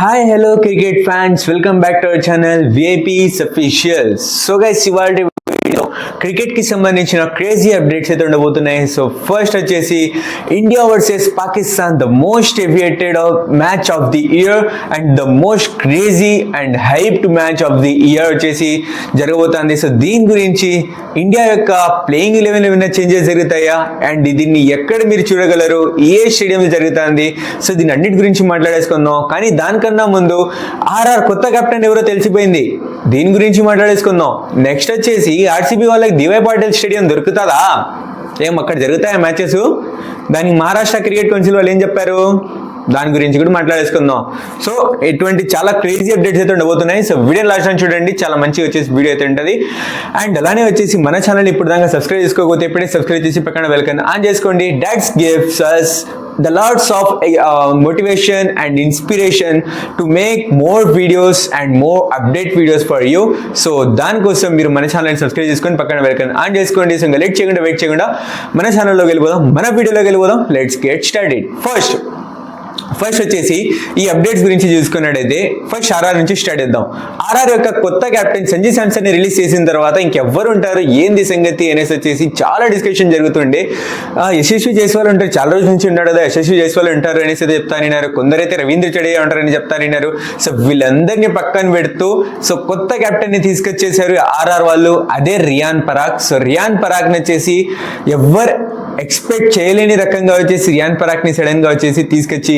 Hi, hello cricket fans. Welcome back to our channel VIP's Official. So guys, ఇవాళ cricket కి సంబంధించిన crazy updates అయితే ఉండబోతున్నాయి. So first వచ్చేసి India versus Pakistan, the most awaited match of the year and the most crazy and hyped match of the year వచ్చేసి జరగబోతుంది. So దీని గురించి ఇండియా యొక్క ప్లేయింగ్ 11 ఏమైనా చేంజెస్ జరుగుతాయా అండ్ దీన్ని ఎక్కడ మీరు చూడగలరు, ఏ స్టేడియం జరుగుతుంది, సో దీని అన్నిటి గురించి మాట్లాడేసుకుందాం. కానీ దానికన్నా ముందు ఆర్ఆర్ కొత్త కెప్టెన్ ఎవరో తెలిసిపోయింది, దీని గురించి మాట్లాడేసుకుందాం. నెక్స్ట్ వచ్చేసి ఆర్సీబీ వాళ్ళకి డివై పాటిల్ స్టేడియం దొరుకుతుందా, ఏం అక్కడ జరుగుతాయా మ్యాచెస్, దానికి మహారాష్ట్ర క్రికెట్ కౌన్సిల్ వాళ్ళు ఏం చెప్పారు, దాని గురించి కూడా మాట్లాడేసుకుందాం. సో ఇటువంటి చాలా క్రేజీ అప్డేట్స్ అయితే ఉండబోతున్నాయి. సో వీడియో లాస్ట్ టైం చూడండి, చాలా మంచిగా వచ్చేసి వీడియో అయితే ఉంటుంది. అండ్ అలానే వచ్చేసి మన ఛానల్ ఇప్పుడు దాకా సబ్స్క్రైబ్ చేసుకోకపోతే ఇప్పుడే సబ్స్క్రైబ్ చేసి పక్కన వెల్కమ్ ఆన్ చేసుకోండి. That's gives us the lots of motivation and inspiration to make more videos and more update videos for you. So దానికోసం మీరు మన ఛానల్ని సబ్స్క్రైబ్ చేసుకొని పక్కన వెల్కమ్ ఆన్ చేసుకోండి. సో ఇంకా లేట్ చేయకుండా వెయిట్ చేయకుండా మన ఛానల్లోకి వెళ్ళిపోదాం, మన వీడియోలోకి వెళ్ళిపోదాం. Let's get started. ఫస్ట్ వచ్చేసి ఈ అప్డేట్స్ గురించి చూసుకున్నట్టయితే ఫస్ట్ ఆర్ఆర్ నుంచి స్టార్ట్ చేద్దాం. ఆర్ఆర్ యొక్క కొత్త కెప్టెన్ సంజు శాంసన్ ని రిలీజ్ చేసిన తర్వాత ఇంకెవ్వరు ఉంటారు, ఏంది సంగతి అనేసి వచ్చేసి చాలా డిస్కషన్ జరుగుతుండే. యశస్వి జైస్వాల్ ఉంటారు, చాలా రోజుల నుంచి ఉన్నాడు కదా, యశస్వి జైస్వాల్ ఉంటారు అనేసి అయితే చెప్తానిన్నారు, కొందరైతే రవీంద్ర జడేజా ఉంటారని చెప్తానిన్నారు. సో వీళ్ళందరినీ పక్కన పెడుతూ సో కొత్త కెప్టెన్ ని తీసుకొచ్చేసారు ఆర్ఆర్ వాళ్ళు, అదే రియాన్ పరాగ్. సో రియాన్ పరాగ్ వచ్చేసి ఎవ్వరు ఎక్స్పెక్ట్ చేయలేని రకంగా వచ్చేసి రియాన్ పరాగ్ ని సడన్ గా వచ్చేసి తీసుకొచ్చి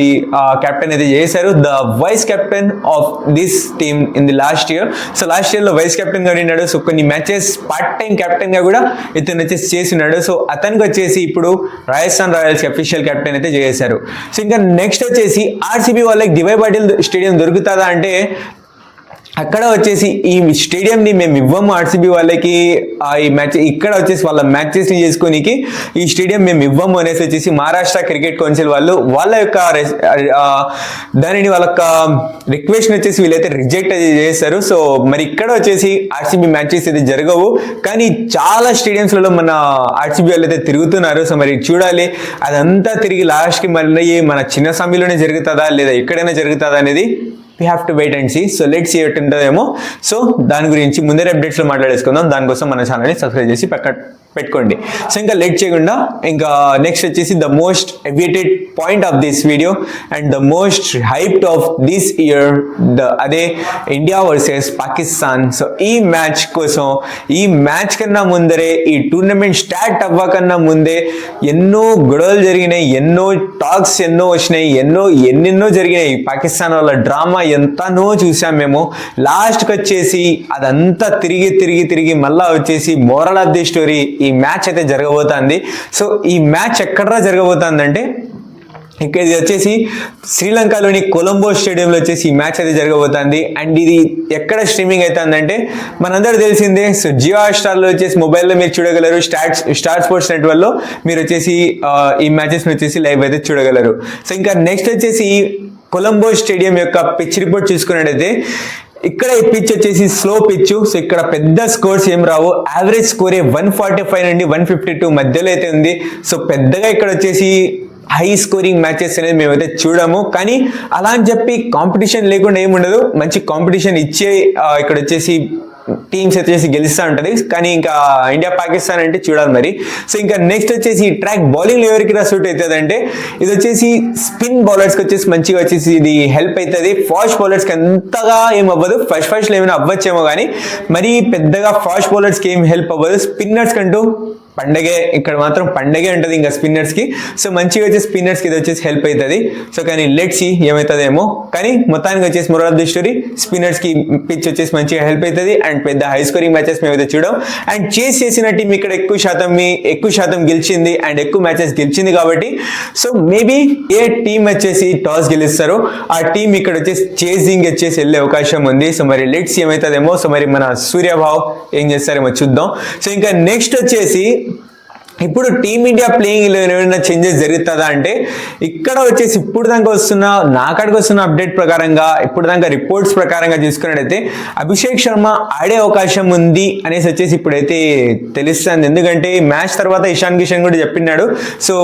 కెప్టెన్ అయితే చేశారు, the vice captain of this team in the last year. So last year లో వైస్ కెప్టెన్ గా ఉన్నాడు. సో కొన్ని మ్యాచెస్ పార్ట్ టైం కెప్టెన్ గా కూడా ఇతను వచ్చేసి చేస్తున్నాడు. సో అతనికి వచ్చేసి ఇప్పుడు రాజస్థాన్ రాయల్స్ అఫీషియల్ కెప్టెన్ అయితే చేశారు. సో ఇంకా నెక్స్ట్ వచ్చేసి ఆర్సీబీ వాళ్ళకి డివై పాటిల్ స్టేడియం దొరుకుతుందా అంటే అక్కడ వచ్చేసి ఈ స్టేడియంని మేము ఇవ్వము ఆర్సీబీ వాళ్ళకి, ఈ మ్యాచ్ ఇక్కడ వచ్చేసి వాళ్ళ మ్యాచెస్ని చేసుకోనికి ఈ స్టేడియం మేము ఇవ్వము అనేసి వచ్చేసి మహారాష్ట్ర క్రికెట్ కౌన్సిల్ వాళ్ళు వాళ్ళ యొక్క దానిని వాళ్ళ రిక్వెస్ట్ వచ్చేసి వీళ్ళైతే రిజెక్ట్ అది చేశారు. సో మరి ఇక్కడ వచ్చేసి ఆర్సీబీ మ్యాచెస్ అయితే జరగవు, కానీ చాలా స్టేడియంస్లలో మన ఆర్సీబీ వాళ్ళు అయితే తిరుగుతున్నారు. సో మరి చూడాలి అదంతా తిరిగి లాస్ట్కి మళ్ళీ మన చిన్న సమయంలోనే జరుగుతుందా లేదా ఎక్కడైనా జరుగుతుందా అనేది we have to wait and see. So let's see what ఉంటుందేమో. సో దాని గురించి ముందర అప్డేట్స్లో మాట్లాడేసుకుందాం. దానికోసం మన ఛానల్ని సబ్స్క్రైబ్ చేసి పెట్టుకోండి. సో ఇంకా లేట్ చేయకుండా ఇంకా నెక్స్ట్ వచ్చేసి the most awaited point of this video and the most hyped of this year, అదే ఇండియా వర్సెస్ పాకిస్తాన్. సో ఈ మ్యాచ్ కోసం, ఈ మ్యాచ్ కన్నా ముందరే, ఈ టూర్నమెంట్ స్టార్ట్ అవ్వకన్నా ముందే ఎన్నో గొడవలు జరిగినాయి, ఎన్నో టాక్స్ ఎన్నో వచ్చినాయి, ఎన్నెన్నో జరిగినాయి. పాకిస్తాన్ వాళ్ళ డ్రామా ఎంతనో చూసాం మేము. లాస్ట్కి వచ్చేసి అదంతా తిరిగి మళ్ళా వచ్చేసి మోరల్ ఆఫ్ ది స్టోరీ ఈ మ్యాచ్ అయితే జరగబోతుంది. సో ఈ మ్యాచ్ ఎక్కడ జరగబోతుందంటే ఇక్కడ ఇది వచ్చేసి శ్రీలంకలోని కొలంబో స్టేడియంలో వచ్చేసి ఈ మ్యాచ్ అయితే జరగబోతుంది. అండ్ ఇది ఎక్కడ స్ట్రీమింగ్ అవుతుందంటే మనందరూ తెలిసిందే. సో జియో హాట్‌స్టార్లో వచ్చేసి మొబైల్లో మీరు చూడగలరు, స్టార్ స్పోర్ట్స్ నెట్వర్క్లో మీరు వచ్చేసి ఈ మ్యాచెస్ని వచ్చేసి లైవ్ అయితే చూడగలరు. సో ఇంకా నెక్స్ట్ వచ్చేసి కొలంబో స్టేడియం యొక్క పిచ్ రిపోర్ట్ చూసుకున్నట్టయితే ఇక్కడ ఈ పిచ్ వచ్చేసి స్లో పిచ్. సో ఇక్కడ పెద్ద స్కోర్స్ ఏం రావు, యావరేజ్ స్కోరే 145 నుండి 152 మధ్యలో అయితే ఉంది. సో పెద్దగా ఇక్కడ వచ్చేసి హై స్కోరింగ్ మ్యాచెస్ అనేది మేమైతే చూడము, కానీ అలా అని చెప్పి కాంపిటీషన్ లేకుండా ఏముండదు, మంచి కాంపిటీషన్ ఇచ్చే ఇక్కడ వచ్చేసి టీమ్స్ వచ్చేసి గెలుస్తూ ఉంటుంది. కానీ ఇంకా ఇండియా పాకిస్తాన్ అంటే చూడాలి మరి. సో ఇంకా నెక్స్ట్ వచ్చేసి ఈ ట్రాక్ బౌలింగ్ ఎవరికి సూట్ అవుతుంది అంటే ఇది వచ్చేసి స్పిన్ బౌలర్స్కి వచ్చేసి మంచిగా వచ్చేసి ఇది హెల్ప్ అవుతుంది. ఫాస్ట్ బౌలర్స్కి అంతగా ఏం అవ్వదు, ఫస్ట్లో ఏమైనా అవ్వచ్చేమో కానీ మరి పెద్దగా ఫాస్ట్ బౌలర్స్కి ఏం హెల్ప్ అవ్వదు. స్పిన్నర్స్ కంటూ పండగే, ఇక్కడ మాత్రం పండగే ఉంటుంది ఇంకా స్పిన్నర్స్కి. సో మంచిగా వచ్చేసి స్పిన్నర్స్కి ఇది వచ్చేసి హెల్ప్ అవుతుంది. సో కానీ లెట్స్ సీ ఏమవుతుందేమో, కానీ మొత్తానికి వచ్చేసి మోరల్ ఆఫ్ ది స్టోరీ స్పిన్నర్స్కి పిచ్ వచ్చేసి మంచిగా హెల్ప్ అవుతుంది. అండ్ పెద్ద హై స్కోరింగ్ మ్యాచెస్ మేమైతే చూడడం. అండ్ చేస్ చేసిన టీం ఇక్కడ ఎక్కువ శాతం గెలిచింది అండ్ ఎక్కువ మ్యాచెస్ గెలిచింది కాబట్టి సో మేబీ ఏ టీం వచ్చేసి టాస్ గెలుస్తారో ఆ టీం ఇక్కడ వచ్చేసి చేసింగ్ వచ్చేసి వెళ్ళే అవకాశం ఉంది. సో మరి లెట్స్ ఏమవుతుందేమో. సో మరి మన సూర్యభావ్ ఏం చేస్తారేమో చూద్దాం. సో ఇంకా నెక్స్ట్ వచ్చేసి ఇప్పుడు టీమిండియా ప్లేయింగ్ 11 ఏమైనా చేంజెస్ జరుగుతుందా అంటే ఇక్కడ వచ్చేసి ఇప్పుడు దాకా వస్తున్న అప్డేట్ ప్రకారంగా ఇప్పుడు దాకా రిపోర్ట్స్ ప్రకారంగా చూసుకున్నట్టయితే అభిషేక్ శర్మ ఆడే అవకాశం ఉంది అనేసి వచ్చేసి ఇప్పుడైతే తెలుస్తుంది. ఎందుకంటే మ్యాచ్ తర్వాత ఇషాన్ కిషన్ కూడా చెప్పినాడు, సో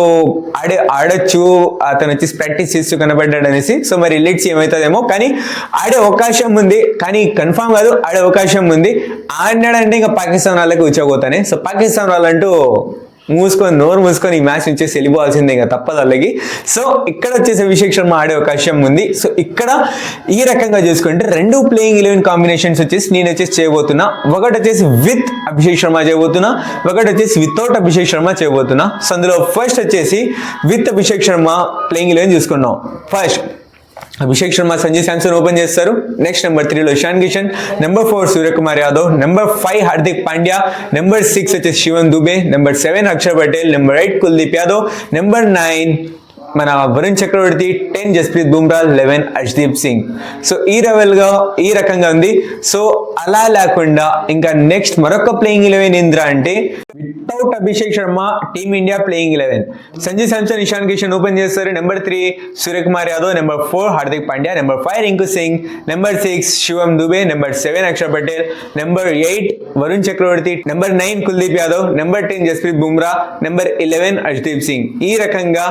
ఆడొచ్చు అతను వచ్చేసి ప్రాక్టీస్ చేస్తూ కనబడ్డాడు అనేసి. సో మరి లెట్స్ ఏమవుతుందేమో, కానీ ఆడే అవకాశం ఉంది, కానీ కన్ఫామ్ కాదు, ఆడే అవకాశం ఉంది. ఆడినాడంటే ఇంకా పాకిస్తాన్ వాళ్ళకి కూర్చోబోతానే. సో పాకిస్తాన్ వాళ్ళంటూ నోరు మూసుకొని ఈ మ్యాచ్ నుంచి వెళ్ళిపోవాల్సిందే, ఇంకా తప్పదు వాళ్ళకి. సో ఇక్కడ వచ్చేసి అభిషేక్ శర్మ ఆడే అవకాశం ఉంది. సో ఇక్కడ ఈ రకంగా చూసుకుంటే 2 ప్లేయింగ్ 11 కాంబినేషన్స్ వచ్చేసి నేను వచ్చేసి చేయబోతున్నా. ఒకటి వచ్చేసి విత్ అభిషేక్ శర్మ చేయబోతున్నా, ఒకటి వచ్చేసి వితౌట్ అభిషేక్ శర్మ చేయబోతున్నా. సో అందులో ఫస్ట్ వచ్చేసి విత్ అభిషేక్ శర్మ ప్లేయింగ్ 11 చూసుకున్నాం. ఫస్ట్ అభిషేక్ శర్మ సంజయ్ శాంసన్ ఓపెన్ చేస్తారు. నెక్స్ట్ నెంబర్ 3లో Ishan Kishan, number 4 Suryakumar Yadav, number 5 Hardik Pandya, number 6 వచ్చేసి Shivam Dube, number 7 Axar Patel, number 8 Kuldeep Yadav, number 9 మన వరుణ్ చక్రవర్తి, 10 జస్ప్రీత్ బుమ్రా, 11 హర్షదీప్ సింగ్. సో ఈ రకంగా ఉంది. సో అలా లేకుండా ఇంకా నెక్స్ట్ మరొక ప్లేయింగ్ 11 ఏంద్రా అంటే without Abhishek Sharma team India playing 11 Sanjay Samson, Ishan Kishan open చేస్తారు. Number 3 Suryakumar Yadav, number 4 Hardik Pandya, number 5 Rinku Singh, number 6 Shivam Dube, number 7 Axar Patel, number 8 Varun Chakravarthy, number 9 Kuldeep Yadav, number 10 Jasprit Bumrah, number 11 Harshdeep Singh. ఈ రకంగా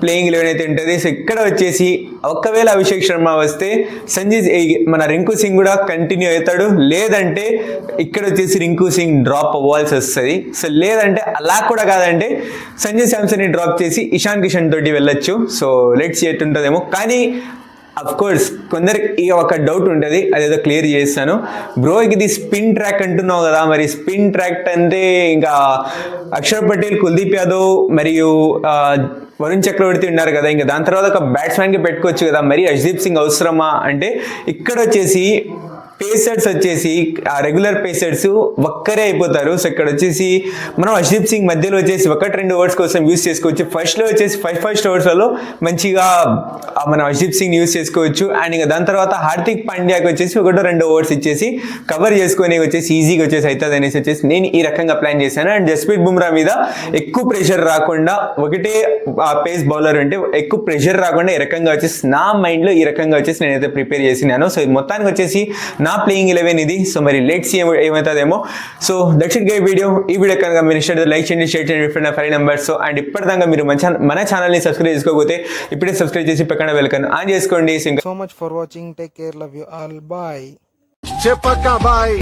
ప్లేయింగ్ 11 అయితే ఉంటుంది. సో ఇక్కడ వచ్చేసి ఒకవేళ అభిషేక్ శర్మ వస్తే మన రింకు సింగ్ కూడా కంటిన్యూ అవుతాడు, లేదంటే ఇక్కడ వచ్చేసి రింకు సింగ్ డ్రాప్ అవ్వాల్సి వస్తుంది. సో లేదంటే అలా కూడా కాదంటే సంజయ్ శాంసన్ ని డ్రాప్ చేసి ఇషాన్ కిషన్ తోటి వెళ్ళొచ్చు. సో లెట్స్ సీ ఎట్టుంటుందేమో. కానీ అఫ్ కోర్స్ కొందరికి ఒక డౌట్ ఉంటుంది, అదేదో క్లియర్ చేస్తాను. బ్రో ఇది స్పిన్ ట్రాక్ అంటున్నావు కదా, మరి స్పిన్ ట్రాక్ అంటే ఇంకా అక్షర్ పటేల్, కుల్దీప్ యాదవ్ మరియు వరుణ్ చక్రవర్తి ఉన్నారు కదా, ఇంకా దాని తర్వాత ఒక బ్యాట్స్మెన్కి పెట్టుకోవచ్చు కదా, మరి హర్షదీప్ సింగ్ అవసరమా అంటే ఇక్కడ వచ్చేసి పేసర్స్ వచ్చేసి ఆ రెగ్యులర్ పేసర్స్ ఒక్కరే అయిపోతారు. సో ఇక్కడ వచ్చేసి మనం హర్షదీప్ సింగ్ మధ్యలో వచ్చేసి 1-2 ఓవర్స్ కోసం యూజ్ చేసుకోవచ్చు. ఫస్ట్లో వచ్చేసి ఫస్ట్ ఓవర్స్లలో మంచిగా మనం హర్షదీప్ సింగ్ యూజ్ చేసుకోవచ్చు. అండ్ ఇంకా దాని తర్వాత హార్దిక్ పాండ్యాకి వచ్చేసి 1-2 ఓవర్స్ ఇచ్చేసి కవర్ చేసుకొని వచ్చేసి ఈజీగా వచ్చేసి అవుతుంది అనేసి వచ్చేసి నేను ఈ రకంగా ప్లాన్ చేశాను. అండ్ జస్ప్రీత్ బుమ్రా మీద ఎక్కువ ప్రెషర్ రాకుండా, ఒకటే పేస్ బౌలర్ అంటే ఎక్కువ ప్రెషర్ రాకుండా ఈ రకంగా వచ్చేసి నా మైండ్లో ఈ రకంగా వచ్చేసి నేనైతే ప్రిపేర్ చేసినాను. సో మొత్తానికి వచ్చేసి నా ప్లేయింగ్ 11 ఇది. సో మరి లెట్స్ సీ ఏమవుతుందేమో. So that's it guys video. ఈ వీడియో కనుక మీరు ఇష్టం లైక్ చేయండి, షేర్ చేయండి ఫ్రెండ్ 5 నెంబర్స్. సో అండ్ ఇప్పటిదాకా మీరు మన ఛానల్ని సబ్స్క్రైబ్ చేసుకోకపోతే ఇప్పుడే సబ్స్క్రైబ్ చేసి పక్కన వెల్కమ్ ఆన్ చేసుకోండి. So much for watching, take care, love you all, bye. చెప్పక్క బాయ్.